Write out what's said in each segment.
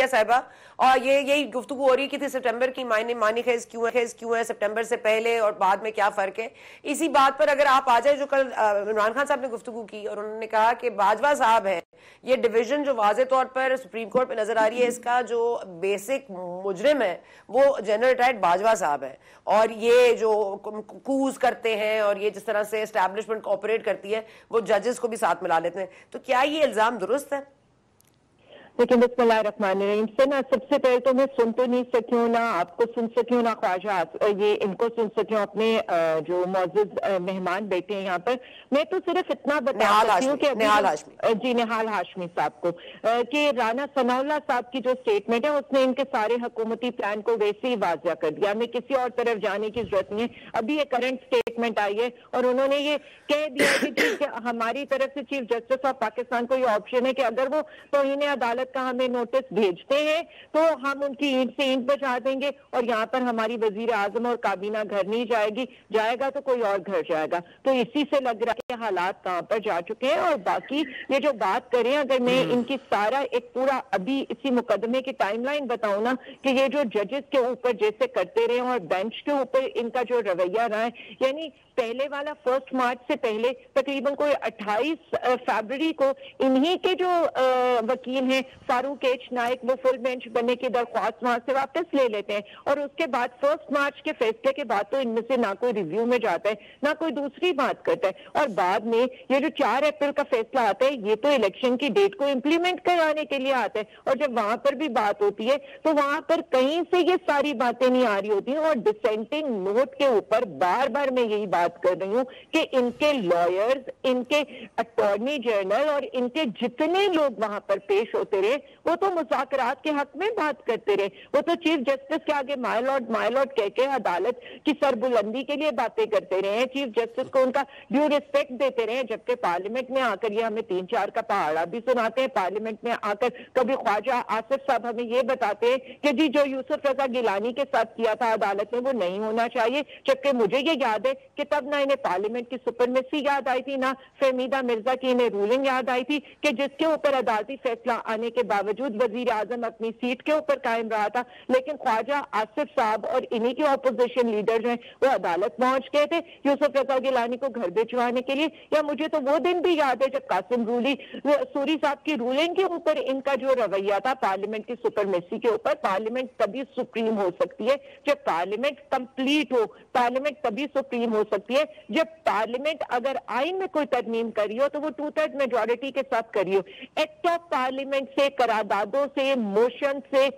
है साहिबा, और ये यही गुफ्तगू हो रही कि थी सितंबर की मानी खेज क्यों है सितंबर से पहले और बाद में क्या फर्क है। इसी बात पर अगर आप आ जाए, जो कल इमरान खान साहब ने गुफ्तगू की और उन्होंने कहा कि बाजवा साहब है, ये डिवीजन जो वाजे तौर पर सुप्रीम कोर्ट पे नजर आ रही है, इसका जो बेसिक मुजरिम है वो जनरल रिटायर्ड बाजवा साहब है, और ये जो कूज करते हैं और ये जिस तरह से एस्टैब्लिशमेंट कोऑपरेट करती है वो जजेस को भी साथ मिला लेते हैं। तो क्या ये इल्जाम दुरुस्त है? लेकिन बिस्मिल्लाहिर्रहमानिर्रहीम से ना, सबसे पहले तो मैं सुन तो नहीं सकी हूँ, ना आपको सुन सकी हूँ, ना ख्वाजा ये इनको सुन सकी हूँ, अपने जो मौजूद मेहमान बैठे हैं यहाँ पर। मैं तो सिर्फ इतना बता सकती हूँ कि निहाल हाशमी साहब को कि राना सनाउल्लाह साहब की जो स्टेटमेंट है उसने इनके सारे हुकूमती प्लान को वैसे ही वाज़िया कर दिया। हमें किसी और तरफ जाने की जरूरत नहीं है। अभी ये करंट स्टेटमेंट आई है और उन्होंने ये कह दिया कि हमारी तरफ से चीफ जस्टिस ऑफ पाकिस्तान को ये ऑप्शन है कि अगर वो तौहीन अदालत का हमें नोटिस भेजते हैं तो हम उनकी ईंट से ईंट बचा देंगे, और यहाँ पर हमारी वजीर आजम और काबीना घर नहीं जाएगी, जाएगा तो कोई और घर जाएगा। तो इसी से लग रहा है कि हालात कहाँ पर जा चुके हैं। और बाकी ये जो बात करें, अगर मैं इनकी सारा एक पूरा अभी इसी मुकदमे की टाइमलाइन बताऊं ना, कि ये जो जजेस के ऊपर जैसे करते रहे और बेंच के ऊपर इनका जो रवैया रहा है, यानी पहले वाला 1 मार्च से पहले तकरीबन कोई 28 फरवरी को इन्हीं के जो वकील हैं फारूक एच नाइक, वो फुल बेंच बनने की दरख्वास्त वहां से वापस ले लेते हैं, और उसके बाद 1 मार्च के फैसले के बाद तो इनमें से ना कोई रिव्यू में जाता है ना कोई दूसरी बात करता है। और बाद में ये जो 4 अप्रैल का फैसला आता है, ये तो इलेक्शन की डेट को इम्प्लीमेंट कराने के लिए आता है, और जब वहां पर भी बात होती है तो वहां पर कहीं से ये सारी बातें नहीं आ रही होती हैं। और डिसेंटिंग नोट के ऊपर बार बार मैं यही बात कर रही हूँ कि इनके लॉयर्स, इनके अटॉर्नी जनरल और इनके जितने लोग वहां पर पेश होते रहे, वो तो मुज़ाकरात के हक में बात करते रहे। वो तो चीफ जस्टिस के आगे माय लॉर्ड कह के अदालत की सरबुलंदी के लिए बातें करते रहे हैं, चीफ जस्टिस को उनका ड्यू रिस्पेक्ट देते रहे। जबकि पार्लियामेंट में आकर ये हमें 3-4 का पहाड़ा भी सुनाते हैं। पार्लियामेंट में आकर कभी ख्वाजा आसिफ साहब हमें ये बताते हैं कि जी जो यूसुफ रजा गिलानी के साथ किया था अदालत में वो नहीं होना चाहिए। जबकि मुझे ये याद है कि तब ना इन्हें पार्लियामेंट की सुपरमेसी याद आई थी, ना फहमीदा मिर्जा की इन्हें रूलिंग याद आई थी कि जिसके ऊपर अदालती फैसला आने के बावजूद वजीर आजम अपनी सीट के ऊपर कायम रहा था। लेकिन ख्वाजा आसिफ साहब और इन्हीं के ऑपोजिशन लीडर हैं वो अदालत पहुंच गए थे यूसुफ रजा गिलानी को घर भिजवाने के लिए। या मुझे तो वो दिन भी याद है जब कासिम सूरी साहब की रूलिंग के ऊपर इनका जो रवैया था पार्लियामेंट की सुपरमेसी के ऊपर। पार्लियामेंट तभी सुप्रीम हो सकती है जब पार्लियामेंट कंप्लीट हो, पार्लियामेंट तभी सुप्रीम हो सकती है जब पार्लियामेंट अगर आइन में कोई तरमीम करी हो तो वो 2/3 मेजॉरिटी के साथ करी हो। एक्ट ऑफ पार्लियामेंट से, करारदादों से, मोशन से,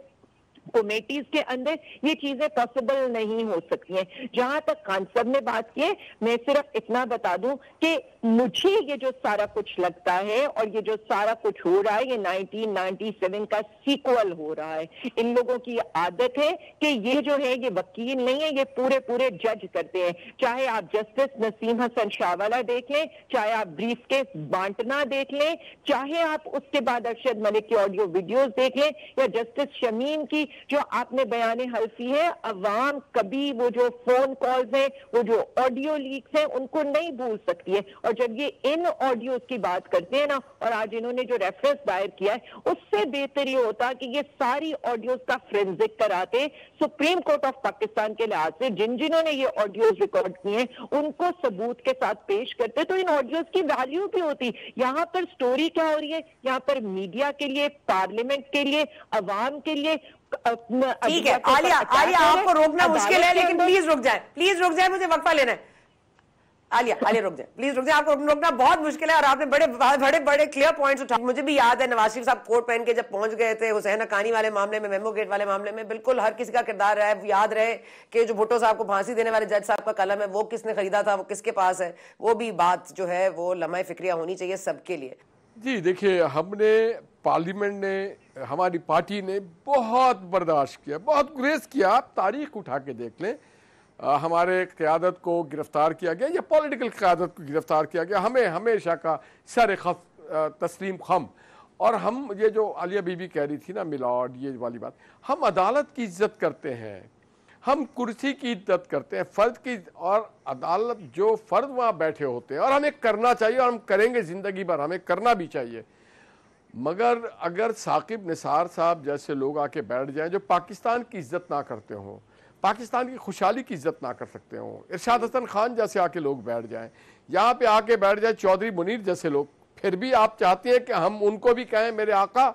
कमेटीज के अंदर ये चीजें पॉसिबल नहीं हो सकती हैं। जहां तक खान साहब ने बात की है, मैं सिर्फ इतना बता दूं कि मुझे ये जो सारा कुछ लगता है और ये जो सारा कुछ हो रहा है, ये 1997 का सीक्वल हो रहा है। इन लोगों की आदत है कि ये जो है ये वकील नहीं है, ये पूरे जज करते हैं। चाहे आप जस्टिस नसीम हसन शाहवाला देख लें, चाहे आप ब्रीफ केस बांटना देख लें, चाहे आप उसके बाद अरशद मलिक की ऑडियो वीडियोस देख लें, या जस्टिस शमीन की जो आपने बयान हल्फी है। अवाम कभी वो जो फोन कॉल्स हैं, वो जो ऑडियो लीक्स हैं, उनको नहीं भूल सकती है। और जब ये इन ऑडियोज की बात करते हैं ना, और आज इन्होंने जो रेफरेंस दायर किया है, उससे बेहतर ये होता कि ये सारी ऑडियोज का फोरेंसिक कराते सुप्रीम कोर्ट ऑफ पाकिस्तान के लिहाज से। जिन्होंने ये ऑडियोज रिकॉर्ड किए हैं उनको सबूत के साथ पेश करते तो इन ऑडियोज की वैल्यू भी होती। यहाँ पर स्टोरी क्या हो रही है, यहाँ पर मीडिया के लिए, पार्लियामेंट के लिए, अवाम के लिए। ठीक है आलिया, आपको रोकना मुश्किल है, लेकिन प्लीज रुक जाए, मुझे वक्फा लेना है। आलिया रुक जाए, प्लीज रुक जाए, आपको रोकना बहुत मुश्किल है। और आपने बड़े क्लियर पॉइंट्स उठाए। मुझे भी याद है नवाज शरीफ साहब कोट पहन के जब पहुंच गए थे हुसैन हक्कानी वाले मामले में, मेमो गेट वाले मामले में, बिल्कुल हर किसी का किरदार रहा है। याद रहे कि जो भुट्टो साहब को फांसी देने वाले जज साहब का कलम है वो किसने खरीदा था, वो किसके पास है, वो भी बात जो है वो लम्हा फिक्रिया होनी चाहिए सबके लिए। जी देखिए, हमने पार्लियामेंट ने, हमारी पार्टी ने बहुत बर्दाश्त किया, बहुत गुरेज किया। आप तारीख उठा के देख लें, हमारे क़यादत को गिरफ्तार किया गया या पॉलिटिकल क़यादत को गिरफ्तार किया गया, हमें हमेशा का सर तस्लीम खम। और हम ये जो आलिया बीबी कह रही थी ना मिलाड, ये वाली बात, हम अदालत की इज्जत करते हैं, हम कुर्सी की इज्जत करते हैं, फ़र्द की। और अदालत जो फ़र्द वहाँ बैठे होते हैं, और हमें करना चाहिए और हम करेंगे ज़िंदगी भर, हमें करना भी चाहिए। मगर अगर साकिब निसार साहब जैसे लोग आके बैठ जाएं जो पाकिस्तान की इज्जत ना करते हों, पाकिस्तान की खुशहाली की इज्जत ना कर सकते हों, इरशाद हसन खान जैसे आके लोग बैठ जाएं, यहाँ पे आके बैठ जाए चौधरी मुनीर जैसे लोग, फिर भी आप चाहते हैं कि हम उनको भी कहें मेरे आका?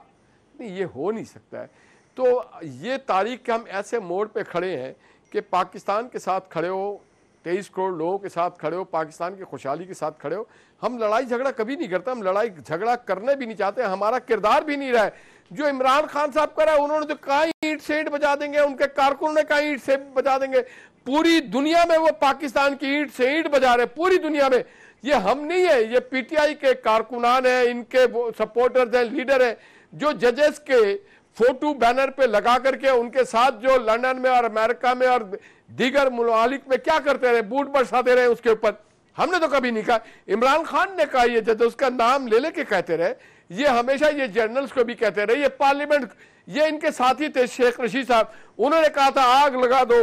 नहीं, ये हो नहीं सकता है। तो ये तारीख के हम ऐसे मोड़ पे खड़े हैं कि पाकिस्तान के साथ खड़े हो, 23 करोड़ लोगों के साथ खड़े हो, पाकिस्तान की खुशहाली के साथ खड़े हो। हम लड़ाई झगड़ा कभी नहीं करते, हम लड़ाई झगड़ा करने भी नहीं चाहते, हमारा किरदार भी नहीं रहा है। जो इमरान खान साहब करा है, उन्होंने तो कहा ईंट से ईंट बजा देंगे, उनके कारकुनों ने कहा ईंट से बजा देंगे। पूरी दुनिया में वो पाकिस्तान की ईंट से ईंट बजा रहे, पूरी दुनिया में। ये हम नहीं है, ये पीटीआई के कारकुनान है, इनके सपोर्टर्स हैं, लीडर है, जो जजेस के फोटो बैनर पे लगा करके उनके साथ जो लंदन में और अमेरिका में और दीगर मुमालिक में क्या करते रहे, बूट बरसाते रहे उसके ऊपर। हमने तो कभी नहीं कहा, इमरान खान ने कहा, ये जज उसका नाम ले लेके कहते रहे, ये हमेशा ये जर्नल्स को भी कहते रहे, ये पार्लियामेंट, ये इनके साथी थे शेख रशीद साहब, उन्होंने कहा था आग लगा दो,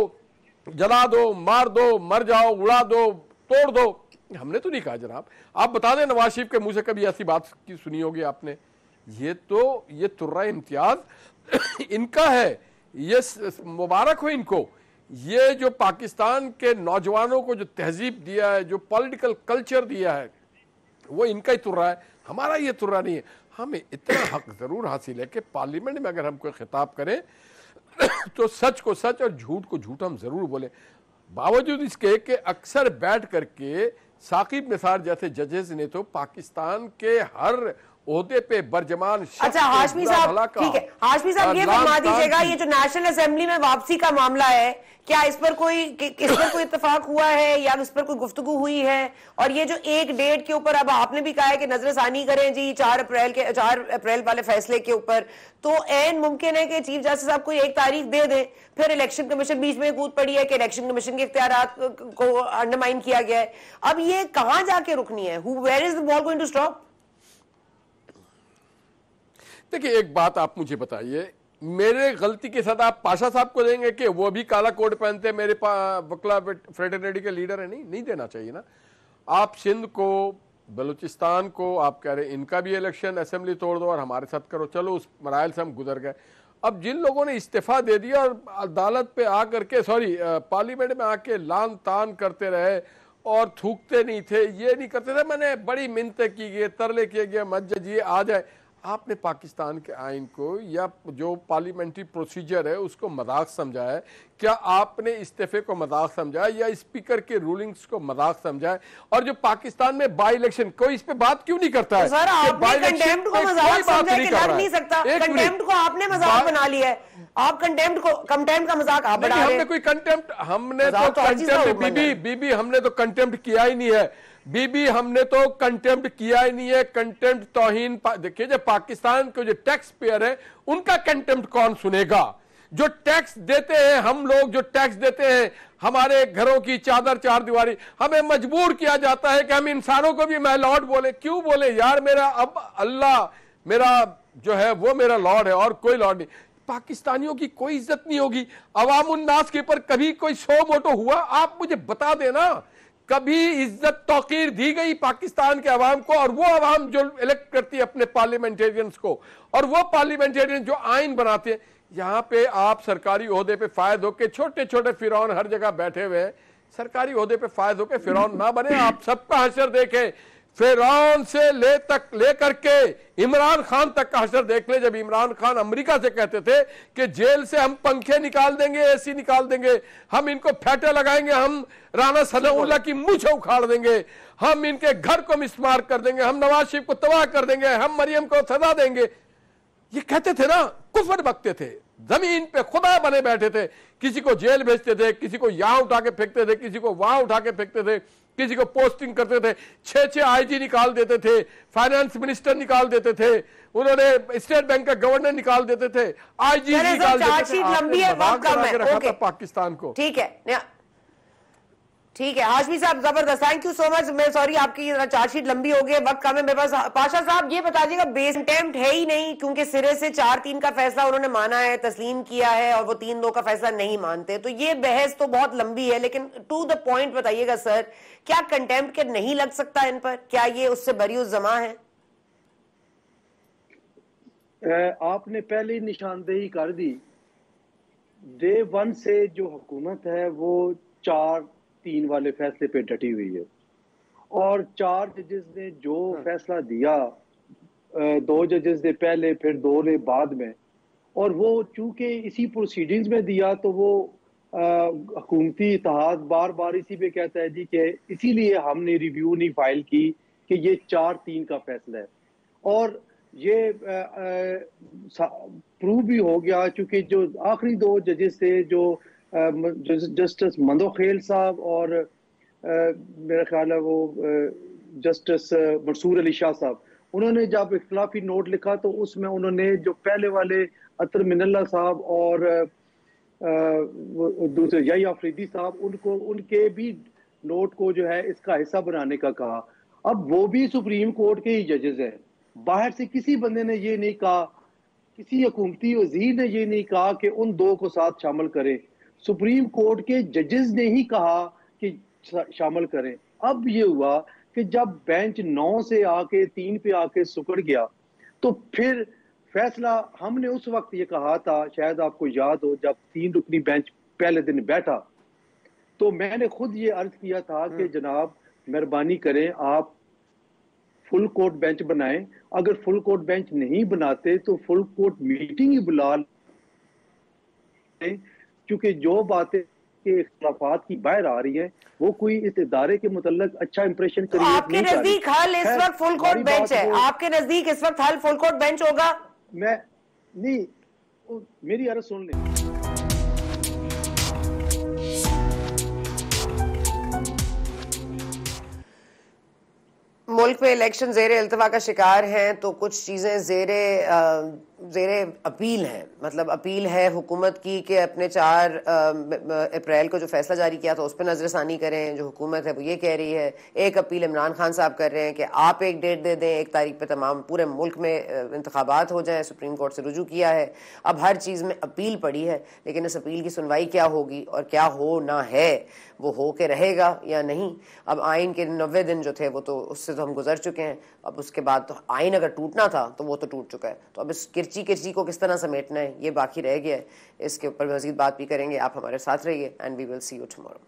जला दो, मार दो, मर जाओ, उड़ा दो, तोड़ दो। हमने तो नहीं कहा जनाब। आप बता दें नवाज शरीफ के मुंह से कभी ऐसी बात की सुनी होगी आपने? ये तुर्रा इम्तियाज इनका है, ये मुबारक हो इनको। ये जो पाकिस्तान के नौजवानों को जो तहजीब दिया है, जो पॉलिटिकल कल्चर दिया है, वो इनका ही तुर्रा है, हमारा ये तुर्रा नहीं है। हमें इतना हक जरूर हासिल है कि पार्लियामेंट में अगर हम कोई खिताब करें तो सच को सच और झूठ को झूठ हम जरूर बोले। बावजूद इसके कि अक्सर बैठ करके साकिब निसार जैसे जजेस ने तो पाकिस्तान के हर ओहदे पे बरजमान। अच्छा हाशमी साहब, ठीक है, हाशमी साहब ये फरमा दीजिएगा, ये जो नेशनल असेंबली में वापसी का मामला है, क्या इस पर कोई इत्तेफाक हुआ है या इस पर कोई गुफ्तगू हुई है? और ये जो एक डेट के ऊपर अब आपने भी कहा है कि नजरसानी करें जी 4 अप्रैल वाले फैसले के ऊपर, तो ऐन मुमकिन है कि चीफ जस्टिस साहब कोई एक तारीख दे दें, फिर इलेक्शन कमीशन बीच में कूद पड़ी है कि इलेक्शन कमीशन के इख्तियारात को अंडरमाइन किया गया है। अब ये कहां जाके रुकनी है? Where is the ball going to stop? देखिए, एक बात आप मुझे बताइए, मेरे गलती के साथ आप पाशा साहब को देंगे कि वो भी काला कोट पहनते मेरे वकला फ्रेटर्निटी के लीडर है? नहीं देना चाहिए ना। आप सिंध को, बलूचिस्तान को आप कह रहे इनका भी इलेक्शन असेंबली तोड़ दो और हमारे साथ करो, चलो उस मराइल से हम गुजर गए। अब जिन लोगों ने इस्तीफा दे दिया और अदालत पे आ करके पार्लियामेंट में आके लान तान करते रहे और थूकते नहीं थे, ये नहीं करते थे, मैंने बड़ी मिन्नतें की गई, तरले किए गए, मत जजिए आ जाए। आपने पाकिस्तान के आइन को या जो पार्लियामेंट्री प्रोसीजर है उसको मजाक समझा है? क्या आपने इस्तीफे को मजाक समझा है या स्पीकर के रूलिंग्स को मजाक समझा है? और जो पाकिस्तान में बाई इलेक्शन, कोई इस पे बात क्यों नहीं करता है? सर, आपने कंटेम्प्ट को मजाक समझा कि लग नहीं सकता। कंटेम्प्ट को आपने मजाक बना लिया है। आप कंटेम्प्ट का मजाक आप बना रहे हैं। हमने कोई कंटेम्प्ट, हमने तो कंटेम्प्ट बीबी हमने तो कंटेम्प्ट किया ही नहीं है। बीबी हमने तो कंटेम्प्ट किया ही नहीं है। कंटेम्प्ट तौहीन, देखिए जो पाकिस्तान के जो टैक्स पेयर है उनका कंटेम्प्ट कौन सुनेगा? जो टैक्स देते हैं हम लोग, जो टैक्स देते हैं, हमारे घरों की चादर चार दीवारी, हमें मजबूर किया जाता है कि हम इंसानों को भी मैं लॉर्ड बोले। क्यों बोले यार? मेरा अब अल्लाह मेरा जो है वो मेरा लॉर्ड है और कोई लॉर्ड नहीं। पाकिस्तानियों की कोई इज्जत नहीं होगी। अवामुन नास के ऊपर कभी कोई शो मोटो हुआ? आप मुझे बता देना, कभी इज्जत तौकीर दी गई पाकिस्तान के अवाम को? और वो अवाम जो इलेक्ट करती है अपने पार्लियामेंटेरियंस को, और वो पार्लियामेंटेरियन जो आइन बनाते हैं, यहाँ पे आप सरकारी ओहदे पे फायद होके, छोटे छोटे फिरौन हर जगह बैठे हुए हैं, सरकारी ओहदे पे फायद होके फिरौन ना बने। आप सबका हशर देखें, फिरौन से ले करके इमरान खान तक का हशर देख ले। जब इमरान खान अमेरिका से कहते थे कि जेल से हम पंखे निकाल देंगे, एसी निकाल देंगे, हम इनको फैटे लगाएंगे, हम राना सनाउल्लाह की मूंछें उखाड़ देंगे, हम इनके घर को मिसमार कर देंगे, हम नवाज शरीफ को तबाह कर देंगे, हम मरियम को सजा देंगे, ये कहते थे ना, कुफर बकते थे, जमीन पे खुदा बने बैठे थे। किसी को जेल भेजते थे, किसी को यहां उठा के फेंकते थे, किसी को वहां उठा के फेंकते थे, किसी को पोस्टिंग करते थे, 6 आईजी निकाल देते थे, फाइनेंस मिनिस्टर निकाल देते थे, उन्होंने स्टेट बैंक का गवर्नर निकाल देते थे, आईजी निकाल देते थे। लंबी है, वक्त कम है, रखा था पाकिस्तान को। ठीक है, ठीक है हाशमी साहब, जबरदस्त, थैंक यू सो मच। मैं सॉरी आपकी चार्जशीट लंबी हो गई, वक्त कम है मेरे पास। पाशा साहब ये बता दीजिएगा, बेस कंटेम्प्ट है ही नहीं, क्योंकि सिरे से 4-3 का फैसला उन्होंने माना है, तस्लीम किया है, और वो 3-2 का फैसला नहीं मानते, तो ये बहस तो बहुत लंबी है, लेकिन टू द पॉइंट बताइएगा सर, क्या कंटेम्प्ट के नहीं लग सकता इन पर? क्या ये उससे बरी उस जमा है? आपने पहले ही निशानदेही कर दी। डे 1 से जो हुकूमत है वो 4-3 वाले फैसले पे डटी हुई है, और 4 जजेस ने जो फैसला दिया, 2 जजेस ने पहले, फिर 2 ने बाद में, और वो चूंकि इसी प्रोसीडिंग्स में दिया तो वो हुकूमती इत्तेहाद बार बार इसी पे कहता है जी कि इसीलिए हमने रिव्यू नहीं फाइल की कि ये 4-3 का फैसला है। और ये प्रूव भी हो गया, चूंकि जो आखिरी 2 जजेस थे, जो जस्टिस मंदोखेल साहब और मेरा ख्याल है वो जस्टिस मंसूर अली शाह साहब, उन्होंने जब इख्तिलाफी नोट लिखा तो उसमें उन्होंने जो पहले वाले अतर मिनल्ला साहब और दूसरे यही अफरीदी साहब, उनको उनके भी नोट को जो है इसका हिस्सा बनाने का कहा। अब वो भी सुप्रीम कोर्ट के ही जजेस हैं, बाहर से किसी बंदे ने ये नहीं कहा, किसी हुकूमती वजीर ने ये नहीं कहा कि उन 2 को साथ शामिल करें, सुप्रीम कोर्ट के जजेस ने ही कहा कि शामिल करें। अब ये हुआ कि जब बेंच 9 से आके 3 पे आके सुकड़ गया, तो फिर फैसला हमने उस वक्त ये कहा था, शायद आपको याद हो, जब 3 रुकनी बेंच पहले दिन बैठा तो मैंने खुद ये अर्ज किया था कि जनाब मेहरबानी करें आप फुल कोर्ट बेंच बनाएं, अगर फुल कोर्ट बेंच नहीं बनाते तो फुल कोर्ट मीटिंग ही बुला लें, क्योंकि जो बातें के इख्तिलाफात की बाहर आ रही है वो कोई इस इदारे के मुतल्लिक अच्छा इंप्रेशन तो आपके नजदीक हल इस वक्त फुल कोर्ट बेंच है? आपके नजदीक इस वक्त हल फुल कोर्ट बेंच होगा? मैं नहीं, मेरी अर्ज सुन लें। मुल्क में इलेक्शन ज़ेरे इल्तवा का शिकार हैं तो कुछ चीज़ें ज़ेरे अपील हैं। मतलब अपील है हुकूमत की कि अपने 4 अप्रैल को जो फैसला जारी किया था उस पर नजरसानी करें। जो हुकूमत है वो ये कह रही है। एक अपील इमरान खान साहब कर रहे हैं कि आप एक डेट दे दें, 1 तारीख पे तमाम पूरे मुल्क में इंतखाबात हो जाएं। सुप्रीम कोर्ट से रुजू किया है। अब हर चीज़ में अपील पड़ी है, लेकिन इस अपील की सुनवाई क्या होगी और क्या होना है, वो हो के रहेगा या नहीं। अब आइन के 90 दिन जो थे वो तो उससे तो हम गुजर चुके हैं। अब उसके बाद तो आइन अगर टूटना था तो वो तो टूट चुका है। तो अब इस किरची को किस तरह समेटना है ये बाकी रह गया है। इसके ऊपर मजीद बात भी करेंगे। आप हमारे साथ रहिए and we will see you tomorrow.